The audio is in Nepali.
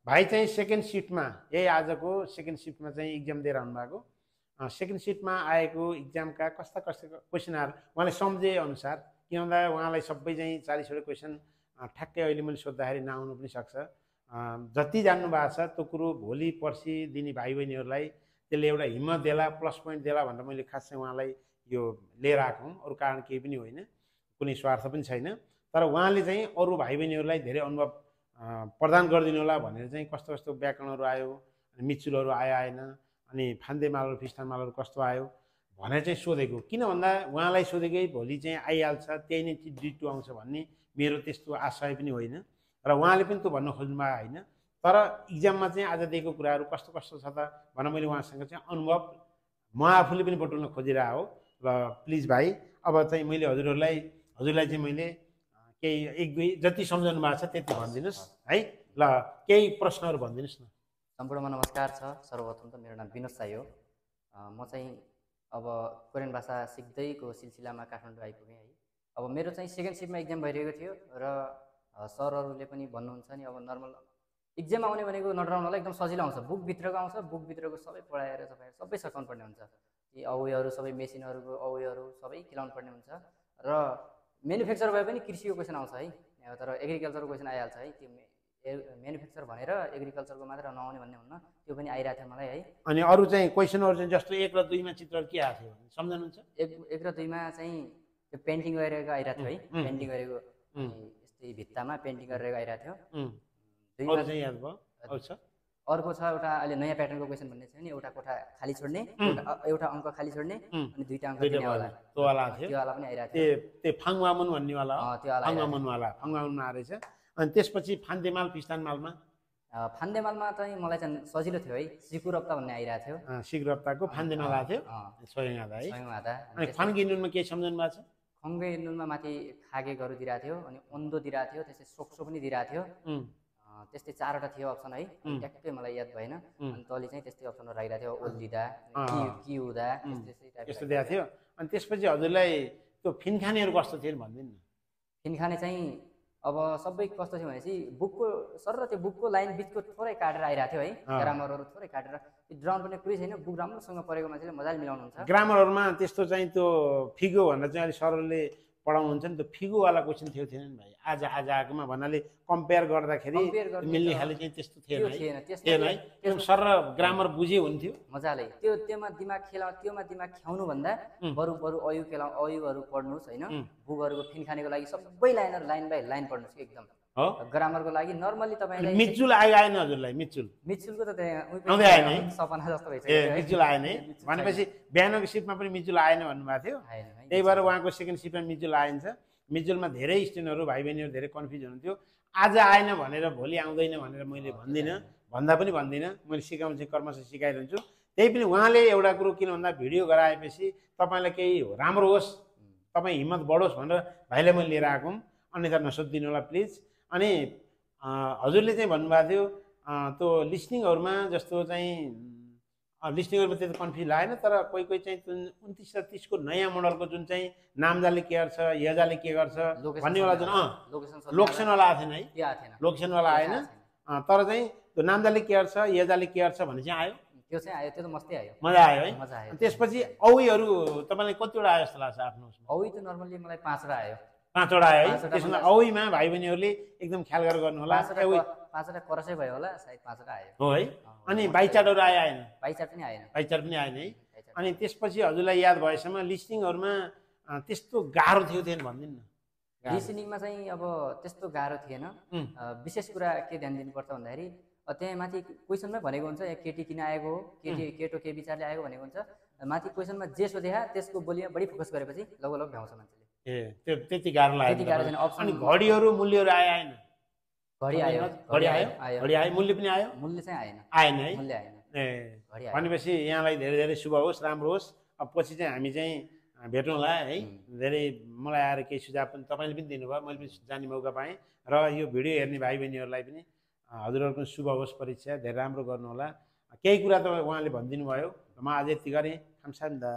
भाइ चाहिँ सेकेन्ड सिफ्टमा यही आजको सेकेन्ड सिफ्टमा चाहिँ इक्जाम दिएर आउनुभएको सेकेन्ड सिफ्टमा आएको इक्जामका कस्ता कस्ता क्वेसनहरू उहाँले सम्झेअनुसार किन भन्दा उहाँलाई सबै चाहिँ 40वटा क्वेसन ठ्याक्कै अहिले मैले सोद्धाखेरि नआउनु पनि सक्छ जति जान्नु भएको छ त्यो कुरो भोलि पर्सि दिने भाइ बहिनीहरूलाई त्यसले एउटा हिम्मत देला प्लस पोइन्ट देला भनेर मैले खास चाहिँ उहाँलाई यो लिएर आएको हुँ अरू कारण केही पनि होइन कुनै स्वार्थ पनि छैन तर उहाँले चाहिँ अरू भाइ बहिनीहरूलाई धेरै अनुभव प्रदान गरिदिनु होला भनेर चाहिँ कस्तो कस्तो व्याकरणहरू आयो अनि मिचुलहरू आयो आएन अनि फान्देमालहरू फिस्टानमालहरू कस्तो आयो भनेर चाहिँ सोधेको किन भन्दा उहाँलाई सोधेकै भोलि चाहिँ आइहाल्छ त्यही नै डिटो आउँछ भन्ने मेरो त्यस्तो आशय पनि होइन र उहाँले पनि त्यो भन्न खोज्नुभएको होइन तर इक्जाममा चाहिँ आज दिएको कुराहरू कस्तो कस्तो छ त भनेर मैले उहाँसँग चाहिँ अनुभव म आफूले पनि बटुल्न खोजिरहेको हो र प्लिज भाइ अब चाहिँ मैले हजुरलाई चाहिँ मैले केही एक दुई जति सम्झाउनु भएको छ त्यति भनिदिनुहोस् है ल केही प्रश्नहरू भनिदिनुहोस् न सम्पूर्णमा नमस्कार छ सर्वप्रथम त मेरो नाम विनोद साई हो म चाहिँ अब कोरियन भाषा सिक्दैको सिलसिलामा काठमाडौँ आइपुगेँ है अब मेरो चाहिँ सेकेन्ड सिफ्टमा इक्जाम भइरहेको थियो र सरहरूले पनि भन्नुहुन्छ नि अब नर्मल इक्जाम आउने भनेको नडराउनलाई एकदम सजिलो आउँछ बुकभित्रको आउँछ बुकभित्रको सबै पढाएर तपाईँ सबै सकाउनु पर्ने हुन्छ ती अवयहरू सबै मेसिनहरूको अवयहरू सबै खेलाउनु पर्ने हुन्छ र म्यानुफ्याक्चर भए पनि कृषिको क्वेसन आउँछ है तर एग्रिकल्चरको क्वेसन आइहाल्छ है त्यो म्यानुफ्याक्चर भनेर एग्रिकल्चरको मात्र नआउने भन्ने हुन्न त्यो पनि आइरहेको थियो मलाई है अनि अरू चाहिँ क्वेसनहरू चाहिँ जस्तो 1 र 2 मा चित्रहरू के आएको थियो सम्झनुहुन्छ 1 र 2 मा चाहिँ त्यो पेन्टिङ गरेको आइरहेको थियो है पेन्टिङ गरेको यस्तै भित्तामा पेन्टिङ गरेको आइरहेको थियो अरू चाहिँ याद भयो अरू छ अर्को छ एउटा अहिले नयाँ प्याटर्नको क्वेसन भन्ने छ नि एउटा कोठा खाली छोड्ने एउटा अङ्क खाली छोड्ने अनि दुईटा अङ्क दिने वाला त्यो वाला थियो त्यो वाला पनि आइरहेको थियो त्यो फाङवामुन भन्ने वाला त्यो वाला फाङवामुन आएछ अनि त्यसपछि फान्देमाल फिस्तानमालमा फान्देमालमा चाहिँ मलाई चाहिँ सजिलो थियो है सिकुरप्ता भन्ने आइरहेको थियो सिकुरप्ताको फान्देमाल आएको थियो स्वयं आधा है स्वयं आधा अनि फाङ्गिनुनमा के सम्झनु भएको छ खङ्गेनुनमा माथि खागेहरू दिइरहेको थियो अनि ओन्दो दिइरहेको थियो त्यसै सोक्सो पनि दिइरहेको थियो त्यस्तै 4वटा थियो अप्सन है ट्याक्कै मलाई याद भएन अनि तले चाहिँ त्यस्तै अप्सनहरू राखिरहेको थियो ओल्दिदा कि हुँदा त्यस्तो दिएको थियो अनि त्यसपछि हजुरलाई त्यो फिनखानेहरू कस्तो थियो भनिदिनु न फिनखाने चाहिँ अब सबै कस्तो थियो भनेपछि बुकको सर र त्यो बुकको लाइन बिचको थोरै काटेर आइरहेको थियो है ग्रामरहरू थोरै काटेर ड्राउन पनि कुरै छैन बुक राम्रोसँग पढेको मान्छेले मजाले मिलाउनुहुन्छ ग्रामरहरूमा त्यस्तो चाहिँ त्यो फिगो भनेर चाहिँ अहिले सरले पढाउनुहुन्छ नि त्यो फिगोवाला क्वेसन थियो थिएन नि भाइ आज आएकोमा भन्नाले कम्पेयर गर्दाखेरि मिल्ने खाले चाहिँ त्यस्तो थिएन है त्यो सर र ग्रामर बुझे हुन्थ्यो मजाले त्योमा दिमाग ख्याउनु भन्दा बरु अयुहरू पढ्नुहोस् होइन बुकहरूको फिनखानेको लागि सबै लाइन बाई लाइन पढ्नुहोस् एकदम ग्रामरको लागि नर्मली तपाईँलाई मिचुल आएन हजुरलाई मिचुलको त आउँदै आएन है सपना जस्तो भइसक्यो मिचुल आएन है भनेपछि बिहानको सिफ्टमा पनि मिचुल आएन भन्नुभएको थियो त्यही भएर उहाँको सेकेन्ड सिफ्टमा मिचुल आइन्छ मिचुलमा धेरै स्टुडेन्टहरू भाइ बहिनीहरू धेरै कन्फ्युज हुनुहुन्थ्यो आज आएन भनेर भोलि आउँदैन भनेर मैले भन्दिनँ भन्दा पनि भन्दिनँ मैले सिकाउनु चाहिँ कर्मश सिकाइरहन्छु त्यही पनि उहाँले एउटा कुरो किन भन्दा भिडियो गराएपछि तपाईँलाई केही राम्रो होस् तपाईँ हिम्मत बढोस् भनेर भाइलाई मैले लिएर आएको हुँ अन्यथा नसोधिदिनु होला प्लिज अनि हजुरले चाहिँ भन्नुभएको थियो त्यो लिसनिङहरूमा जस्तो चाहिँ लिसनिङहरूमा त्यति कन्फ्युज लागेन तर कोही चाहिँ 29 र 30 को नयाँ मोडलको जुन चाहिँ नामजाले के गर्छ यजाले के गर्छ भन्नेवाला जुन लोकेसनवाला आएको थिएन है लोकेसनवाला आएन तर चाहिँ त्यो नामजाले के गर्छ यजाले के गर्छ भन्ने चाहिँ आयो त्यो चाहिँ आयो त्यो त मस्तै आयो मजा आयो है त्यसपछि औहीहरू तपाईँलाई कतिवटा आयो जस्तो लाग्छ आफ्नो औही त नर्मली मलाई 5वटा आयो 5वटा आयो है त्यसमा औहीमा भाइ बहिनीहरूले एकदम ख्याल गरेर गर्नु होला 5वटा करसै भयो होला सायद 5वटा आयो हो है अनि बाइचार्टहरू आएन बाइचार्ट पनि आएन है अनि त्यसपछि हजुरलाई याद भएसम्म लिसनिङहरूमा त्यस्तो गाह्रो थियो थिएन भनिदिनु न लिसनिङमा चाहिँ अब त्यस्तो गाह्रो थिएन विशेष कुरा के ध्यान दिनुपर्छ भन्दाखेरि त्यहाँ माथि क्वेसनमै भनेको हुन्छ या केटी किन आएको हो केटो के विचारले आएको भनेको हुन्छ माथि क्वेसनमा जे सोधेहा त्यसको बोलीमा बढी फोकस गरेपछि लगभग भ्याउँछ मान्छेले त्यो त्यति गाह्रो लाग्यो अनि घडीहरू मूल्यहरू आएन घडी आयो मूल्य पनि आयो मूल्य चाहिँ आएन है मूल्य आएन भनेपछि यहाँलाई धेरै धेरै शुभ होस् राम्रो होस् अब पछि चाहिँ हामी चाहिँ भेटौँला है धेरै मलाई आएर केही सुझाव पनि तपाईँले पनि दिनुभयो मैले पनि जाने मौका पाएँ र यो भिडियो हेर्ने भाइ बहिनीहरूलाई पनि हजुरहरूको शुभ होस् परीक्षा धेरै राम्रो गर्नुहोला केही कुरा त उहाँले भनिदिनु भयो म आज यति गरेँ खामसाम दा